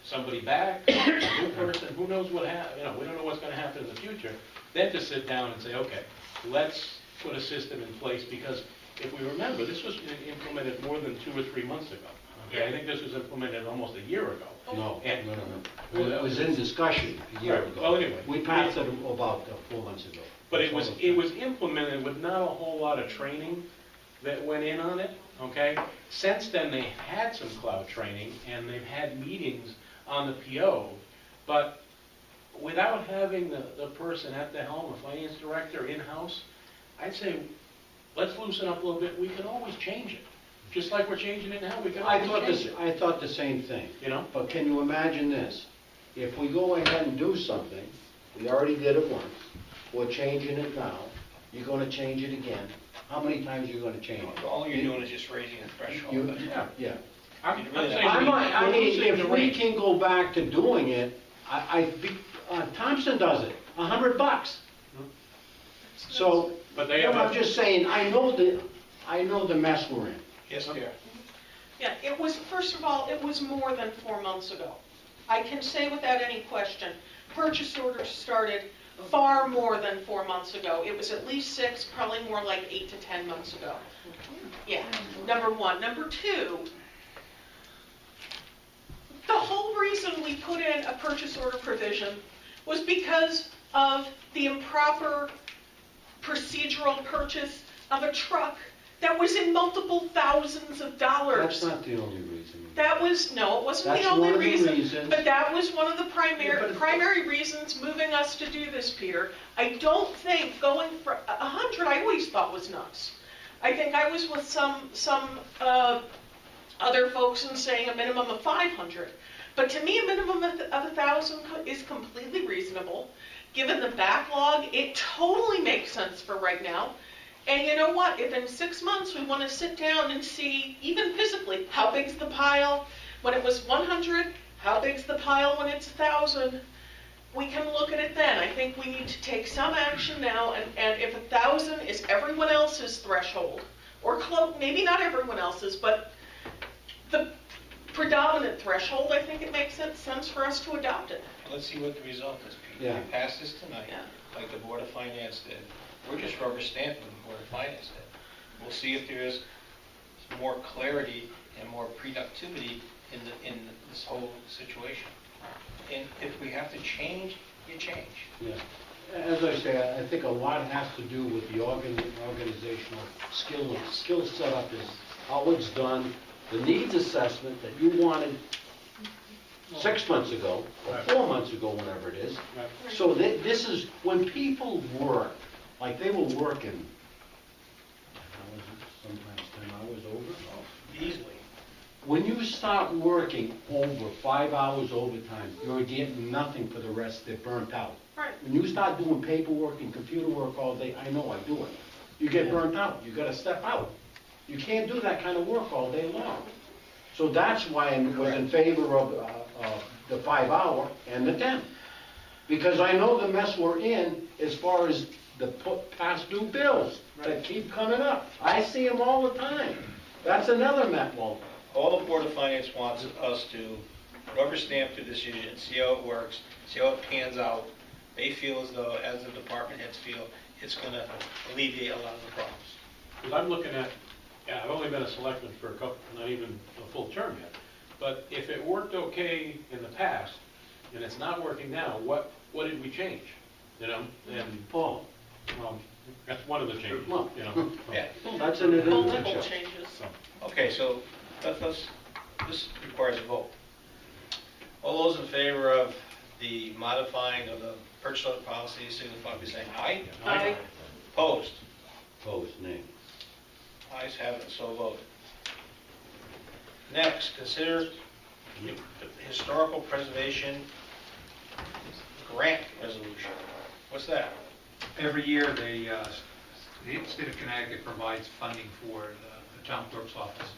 somebody back, a new person, who knows what we don't know what's gonna happen in the future, then to sit down and say, okay, let's put a system in place, because if we remember, this was implemented more than 2 or 3 months ago. Okay, I think this was implemented almost a year ago. No, And- no. Well, it was in discussion a year ago. Well, anyway. We passed it about 4 months ago. But it was implemented with not a whole lot of training that went in on it, okay? Since then, they had some cloud training, and they've had meetings on the PO, but without having the person at the helm, a finance director in-house, I'd say, let's loosen up a little bit, we can always change it. Just like we're changing it now, we can always change it. I thought the same thing. You know? But can you imagine this? If we go ahead and do something, we already did it once, we're changing it now, you're gonna change it again, how many times are you gonna change it? All you're doing is just raising the threshold. Yeah. I'm really saying not- I mean, losing the if we range. can go back to doing it, Thompson does it, $100. So, But they have I'm just saying, I know the mess we're in. Yes, dear. Yeah, it was, first of all, it was more than 4 months ago. I can say without any question, purchase orders started far more than 4 months ago. It was at least 6, probably more like 8 to 10 months ago. Yeah, number one. Number two, the whole reason we put in a purchase order provision was because of the improper procedural purchase of a truck that was in multiple thousands of dollars. That's not the only reason. That was, no, it wasn't That's the only one of the reason, reasons. but that was one of the Yeah, but- primary reasons moving us to do this, Peter. I don't think going for 100, I always thought was nuts. I think I was with some other folks and saying a minimum of 500. But to me, a minimum of 1,000 is completely reasonable. Given the backlog, it totally makes sense for right now. And you know what? If in 6 months we want to sit down and see, even physically, how big's the pile when it was 100, how big's the pile when it's 1,000, we can look at it then. I think we need to take some action now, and if 1,000 is everyone else's threshold, or maybe not everyone else's, but the predominant threshold, I think it makes sense for us to adopt it. Let's see what the result is, Pete. Yeah. We pass this tonight, Yeah. like the Board of Finance did. We're just rubber stamping what the Board of Finance did. We'll see if there is more clarity and more productivity in this whole situation. And if we have to change, you change. Yeah. As I say, I think a lot has to do with the organizational skill setup is how it's done, the needs assessment that you wanted 6 months ago, or 4 months ago, whenever it is. Right. So this is, when people work, like they were working, sometimes 10 hours over. Easily. When you start working over 5 hours overtime, you're getting nothing for the rest, they're burnt out. Right. When you start doing paperwork and computer work all day, I know I do it, you get burnt out, you gotta step out. You can't do that kind of work all day long. So that's why I was in favor of the 5 hour and the 10. Because I know the mess we're in as far as the past due bills that keep coming up. I see them all the time. That's another mess. Well, All the Board of Finance wants us to rubber stamp the decision, see how it works, see how it pans out. They feel as though, as the department heads feel, it's going to alleviate a lot of the problems. Because I'm looking at, yeah, I've only been a selectman for not even a full term yet. But if it worked okay in the past, and it's not working now, what did we change? You know, and, Paul, that's one of the changes, Well, you know. Yeah. that's in it in a Multiple nutshell. changes. So, Okay, so this requires a vote. those in favor of the modifying of the purchase order policy signify by saying aye. Aye. Opposed? Opposed, nay. Ayes have it, so voted. Next, consider historical preservation grant resolution. What's that? Every year, the state of Connecticut provides funding for the town clerk's office.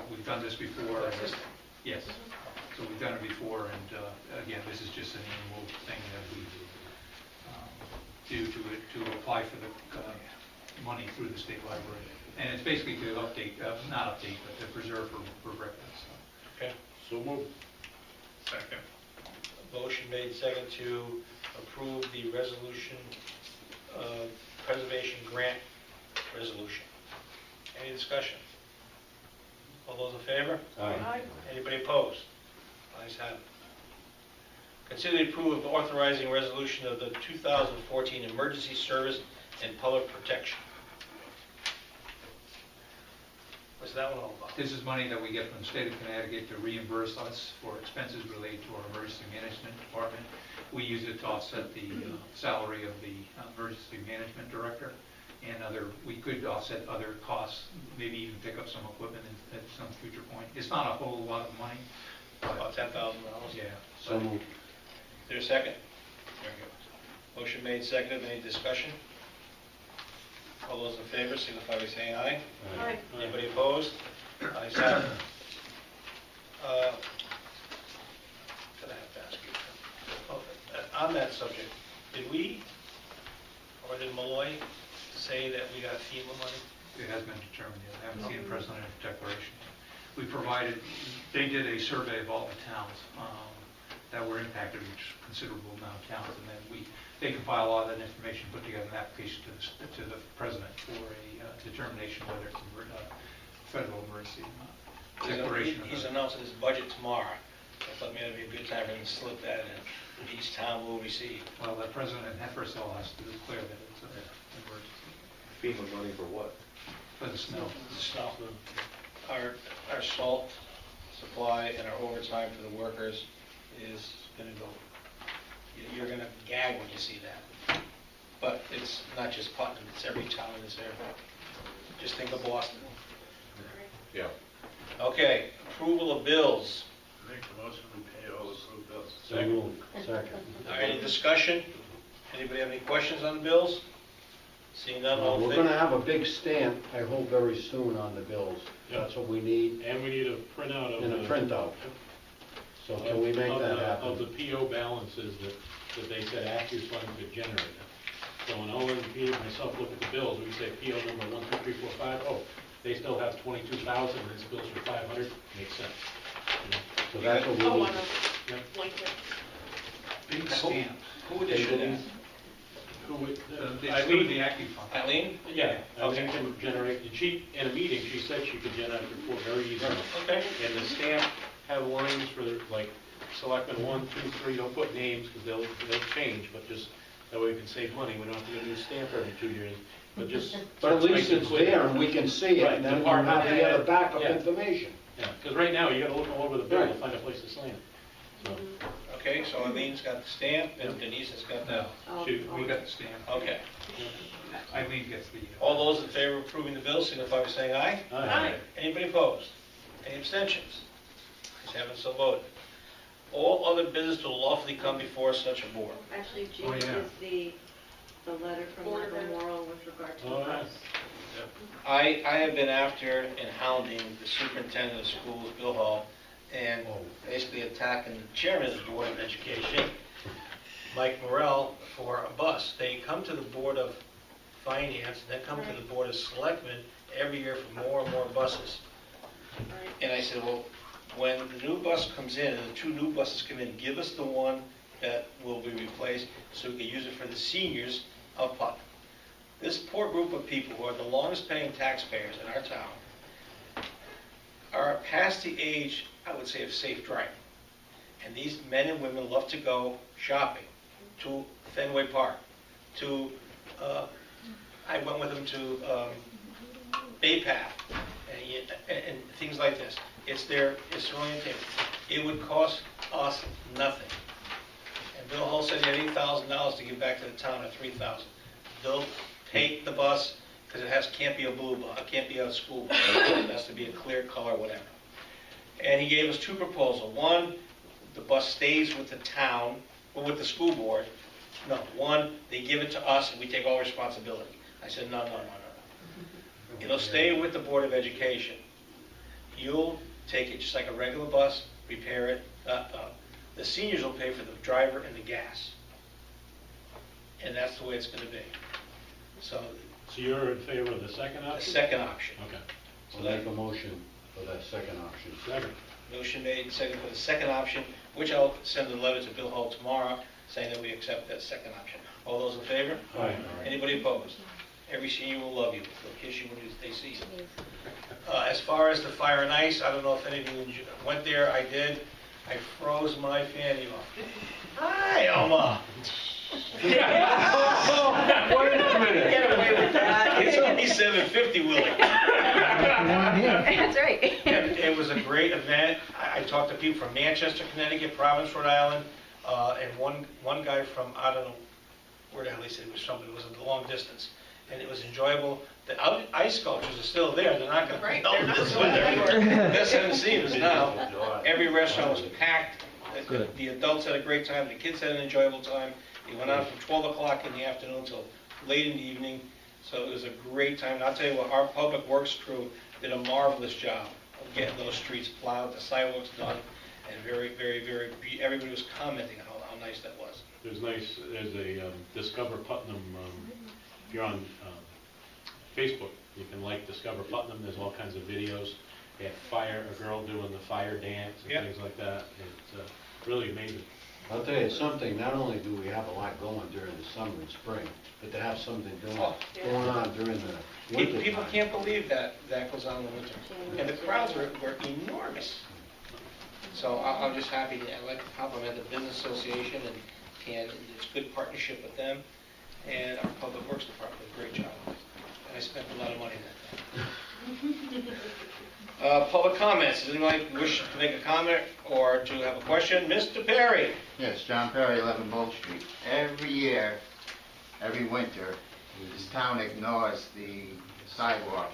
We've done this before. Yes. So we've done it before, and again, this is just an annual thing that we do to apply for the money through the state library. And it's basically to update, not update, but to preserve for records. Okay. So move. Second. Motion made second to approve the resolution, preservation grant resolution. Any discussion? All those in favor? Aye. Anybody opposed? Ayes have it. Consider the approval of authorizing resolution of the 2014 Emergency Service and Public Protection. What's that one all about? This is money that we get from the state of Connecticut to reimburse us for expenses related to our emergency management department. We use it to offset the salary of the emergency management director and we could offset other costs, maybe even pick up some equipment at some future point. It's not a whole lot of money. About $10,000. Yeah. So moved. Is there a second? Motion made, seconded. Any discussion? All those in favor signify by saying aye. Aye. Anybody opposed? Ayes have it. Did I have to ask you? Oh, on that subject, did we, or did Malloy say that we got FEMA money? It has been determined yet. I haven't seen a presidential declaration. We provided, they did a survey of all the towns that were impacted, which is a considerable amount of towns, and then they compile all that information, put together an application to the president for a determination whether it's a federal emergency or not. Declaration. He's announcing his budget tomorrow. I thought maybe it'd be a good time for him to slip that in. Each town will receive. Well, the president first of all has to declare that it's an emergency. FEMA money for what? For the snow. The snow. Our salt supply and our overtime for the workers is going to go. You're going to gag when you see that. But it's not just Putnam, it's every town in this area. Just think of Boston. Yeah. Okay, approval of bills. Make the motion to pay all the approved bills. So moved. Second. All right, any discussion? Anybody have any questions on the bills? Seeing none, all in We're favor? going to have a big stamp, I hope, very soon on the bills. That's what we need, And we need a printout of and a the... printout. So can we make that Of the happen? PO balances that they said Accu's funds could generate. So when Owen, Peter, and myself look at the bills, we say PO number 12345, oh, they still have 22,000, and this bill's for 500, makes sense. You know? So that's what we Oh, need. on a blanket. Big stamp. Who would issue that? Who would, It's through the Accu Fund. Eileen? Yeah, Okay. Eileen can generate, and she, in a meeting, she said she could generate a report very easily. Okay. And the stamp have lines for, like, Selectmen 1, 2, 3, don't put names, because they'll change, but just, that way we can save money, we don't have to get a new stamp every 2 years, but just. But at least make it it's clear. there and we can see it, Right, and then we'll department have the head, other backup yeah. information. Yeah, because right now, you gotta look all over the bill to Right. find a place to slam. So, Okay, so Eileen's got the stamp and Denise has got the, We got the stamp. okay. Eileen gets the... All those in favor of approving the bill signify by saying aye. Aye. Anybody opposed? Any abstentions? Ayes have it, so voted. All other business will lawfully come before such a board. Actually, G Oh, yeah. is the letter from Board Michael member. Morrow with regard to the Oh, bus. I have been after and hounding the superintendent of schools, Bill Hall, and basically attacking the chairman of the Board of Education, Mike Morrell, for a bus. They come to the Board of Finance, and they come to the Board of Selectmen every year for more and more buses. Right. And I said, well, when the new bus comes in, and the 2 new buses come in, give us the one that will be replaced so we can use it for the seniors of Putnam. This poor group of people who are the longest paying taxpayers in our town are past the age, I would say, of safe driving. And these men and women love to go shopping to Fenway Park, to, I went with them to Bay Path, and things like this. It's their orientation. It would cost us nothing. And Bill Hull said he had $8,000 to give back to the town, or $3,000. They'll take the bus, because it can't be a blue bus, it can't be a school bus. It has to be a clear color, whatever. And he gave us two proposals. One, the bus stays with the town, or with the school board. No, one, they give it to us and we take all responsibility. I said, no. It'll stay with the Board of Education. You'll take it just like a regular bus, repair it. The seniors will pay for the driver and the gas. And that's the way it's going to be. So, So you're in favor of the second the option? second option. Okay. I'll make a motion for that second option. Second. Motion made and seconded for the second option, which I'll send a letter to Bill Hull tomorrow saying that we accept that second option. All those in favor? Aye. Anybody opposed? Every senior will love you. They'll kiss you when they see you. As far as the fire and ice, I don't know if any of you went there. I did. I froze my fanny off. Hi, Alma. Wait a minute. Get away with that. It's only 7:50, Willie. That's right. It was a great event. I talked to people from Manchester, Connecticut, Providence, Rhode Island, and one guy from, I don't know where the hell he said he was from, but it was a long distance. And it was enjoyable. The ice sculptures are still there. They're not going to Right, melt they're not this going winter. anywhere. Best haven't seen is now. Every restaurant was packed. The adults had a great time. The kids had an enjoyable time. It went on from 12 o'clock in the afternoon till late in the evening. So it was a great time. And I'll tell you what, our public works crew did a marvelous job of getting those streets plowed, the sidewalks done, and everybody was commenting how nice that was. There's a Discover Putnam, if you're on Facebook, you can like Discover Putnam, there's all kinds of videos. They had a girl doing the fire dance and Yep. things like that. It's really amazing. I'll tell you something, not only do we have a lot going during the summer and spring, but to have something going on during the winter People time. can't believe that goes on in the winter. And the crowds were enormous. So I'm just happy, I'd like to compliment the Business Association and it's good partnership with them. And our Public Works Department did a great job. And I spent a lot of money that day. Public comments. Does anybody wish to make a comment or to have a question? Mr. Perry. Yes, John Perry, 11 Bolt Street. Every year, every winter, this town ignores the sidewalk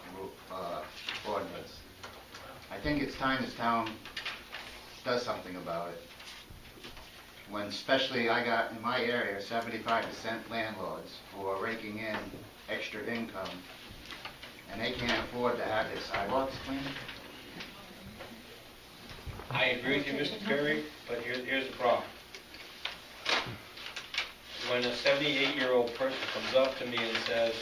ordinance. I think it's time this town does something about it. When especially I got in my area 75% landlords who are raking in extra income and they can't afford to have their sidewalks cleaned. I agree with you, Mr. Perry, but here's the problem. When a 78-year-old person comes up to me and says,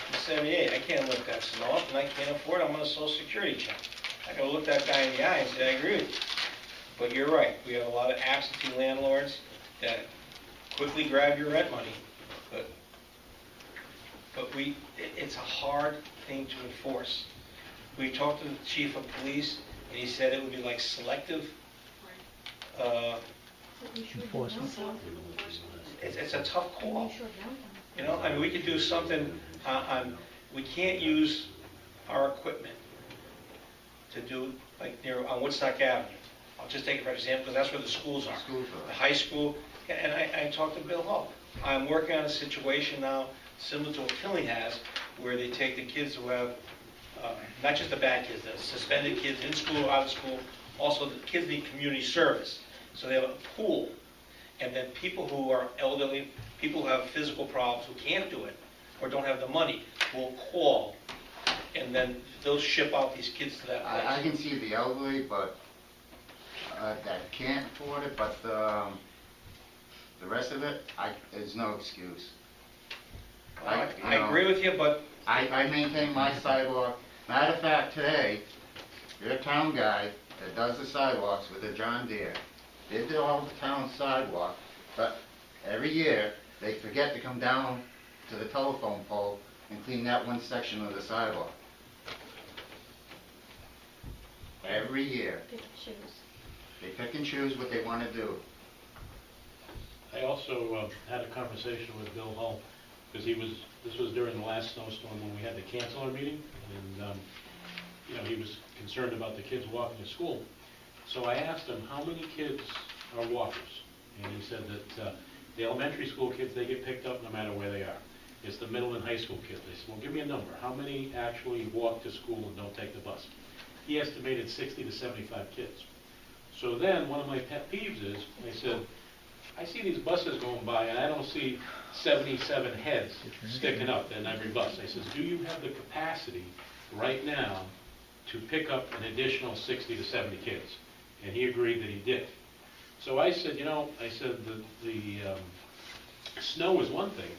I'm 78, I can't lift that snow up and I can't afford it, I'm on a Social Security check. I gotta look that guy in the eye and say, I agree with you. But you're right, we have a lot of absentee landlords that quickly grab your rent money, but it's a hard thing to enforce. We talked to the chief of police, and he said it would be like selective enforcement. It's a tough call. You know, I mean, we could do something we can't use our equipment to do, like on Woodstock Avenue. I'll just take it for example, because that's where the schools are. The high school, and I talked to Bill Hull. I'm working on a situation now similar to what Tilly has, where they take the kids who have, not just the bad kids, the suspended kids in school, out of school, also the kids need community service. So they have a pool, and then people who are elderly, people who have physical problems, who can't do it, or don't have the money, will call, and then they'll ship out these kids to that place. I can see the elderly, but that can't afford it, but the rest of it, there's no excuse. I agree with you, but I maintain my sidewalk. Matter of fact, today, your town guy that does the sidewalks with the John Deere did all the town sidewalk, but every year they forget to come down to the telephone pole and clean that one section of the sidewalk. Every year. They pick and choose what they want to do. I also had a conversation with Bill Hull, because this was during the last snowstorm when we had to cancel our meeting, and he was concerned about the kids walking to school. So I asked him, how many kids are walkers? And he said that the elementary school kids, they get picked up no matter where they are. It's the middle and high school kids. They said, well, give me a number. How many actually walk to school and don't take the bus? He estimated 60 to 75 kids. So then, one of my pet peeves is, I said, I see these buses going by and I don't see 77 heads sticking up in every bus. I says, do you have the capacity right now to pick up an additional 60 to 70 kids? And he agreed that he did. So I said, you know, I said the snow is one thing,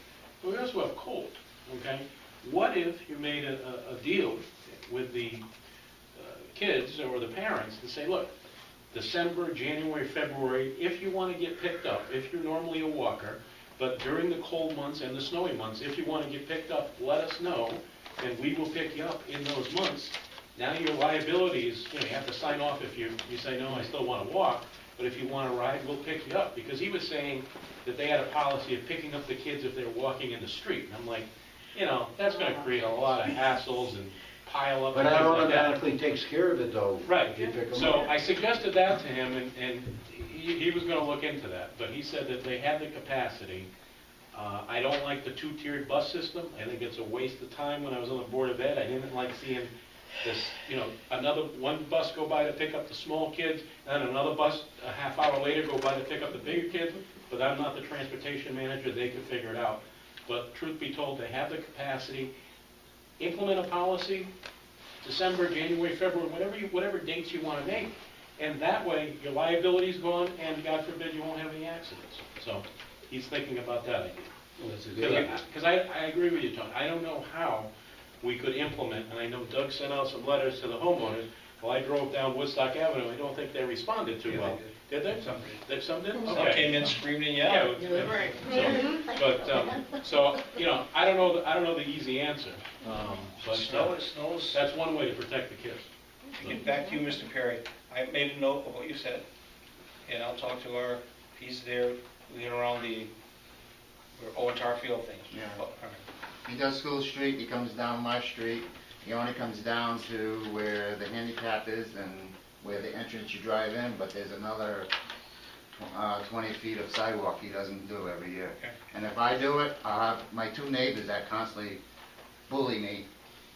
but we also have cold, okay? What if you made a deal with the kids or the parents to say, look, December, January, February, if you want to get picked up, if you're normally a walker, but during the cold months and the snowy months, if you want to get picked up, let us know, and we will pick you up in those months. Now your liability is, you know, you have to sign off if you say, no, I still want to walk, but if you want to ride, we'll pick you up. Because he was saying that they had a policy of picking up the kids if they're walking in the street. And I'm like, you know, that's going to create a lot of hassles and pile up. But and that things like that. automatically takes care of it though. Right. If you pick 'em So up. I suggested that to him, and he was going to look into that. But he said that they had the capacity. I don't like the two-tiered bus system. I think it's a waste of time. When I was on the Board of Ed, I didn't like seeing this, you know, one bus go by to pick up the small kids, and another bus a half hour later go by to pick up the bigger kids. But I'm not the transportation manager. They could figure it out. But truth be told, they have the capacity. Implement a policy, December, January, February, whatever dates you want to make, and that way your liability's gone, and God forbid you won't have any accidents. So he's thinking about that idea. Well, that's a good idea. Because I agree with you, Tony. I don't know how we could implement, and I know Doug sent out some letters to the homeowners. Well, I drove down Woodstock Avenue. I don't think they responded too well. Did they? Some did. Some did? Some Okay. came in screaming and Yeah, yelling. Right. So, you know, I don't know the easy answer. But Snow's, that's one way to protect the kids. to get back to you, Mr. Perry, I made a note of what you said, and I'll talk to he's there, leading around we're Owen Tarfield things. Yeah. Oh, all right. He does School Street, he comes down my street, he only comes down to where the handicap is and where the entrance you drive in, but there's another 20 feet of sidewalk he doesn't do every year. Okay. And if I do it, I'll have my two neighbors that constantly bully me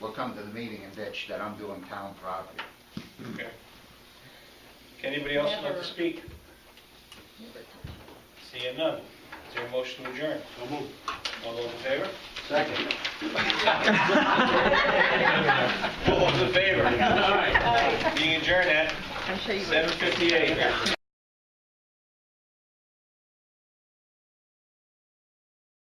will come to the meeting and bitch that I'm doing town property. Okay. Anybody else like to speak? Seeing none. Is there a motion to adjourn? So move. All those in favor? Second. All those in favor? All right. Being adjourned at 7:58.